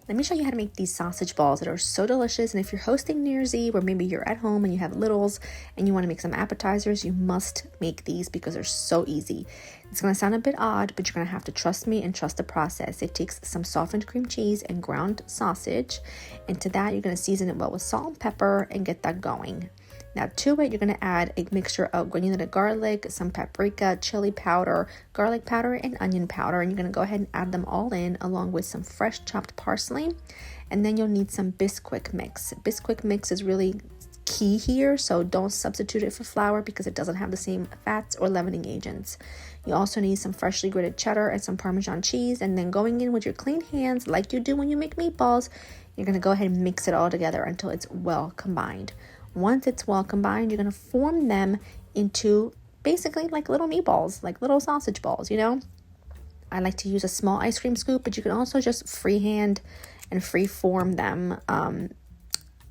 Let me show you how to make these sausage balls that are so delicious. And if you're hosting New Year's Eve, or maybe you're at home and you have littles and you want to make some appetizers, you must make these because they're so easy. It's going to sound a bit odd, but you're going to have to trust me and trust the process. It takes some softened cream cheese and ground sausage. And to that, you're going to season it well with salt and pepper and get that going. Now to it, you're going to add a mixture of granulated garlic, some paprika, chili powder, garlic powder, and onion powder. And you're going to go ahead and add them all in along with some fresh chopped parsley. And then you'll need some Bisquick mix. Bisquick mix is really key here, so don't substitute it for flour because it doesn't have the same fats or leavening agents. You also need some freshly grated cheddar and some Parmesan cheese. And then going in with your clean hands like you do when you make meatballs, you're going to go ahead and mix it all together until it's well combined. Once it's well combined, you're going to form them into basically like little meatballs, like little sausage balls, you know. I like to use a small ice cream scoop, but you can also just freehand and free form them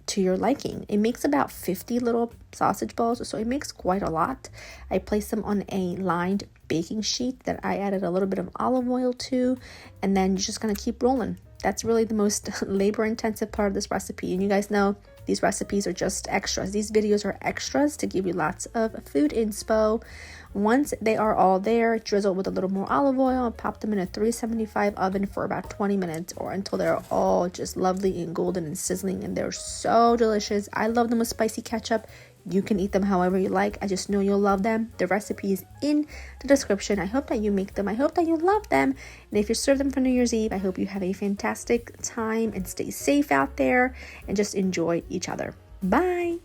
to your liking. It makes about 50 little sausage balls, so it makes quite a lot. I place them on a lined baking sheet that I added a little bit of olive oil to, and then you're just going to keep rolling. That's really the most labor intensive part of this recipe. And you guys know these recipes are just extras. These videos are extras to give you lots of food inspo. Once they are all there, drizzle with a little more olive oil and pop them in a 375 oven for about 20 minutes or until they're all just lovely and golden and sizzling, and they're so delicious. I love them with spicy ketchup. You can eat them however you like. I just know you'll love them. The recipe is in the description. I hope that you make them. I hope that you love them. And if you serve them for New Year's Eve, I hope you have a fantastic time and stay safe out there and just enjoy each other. Bye.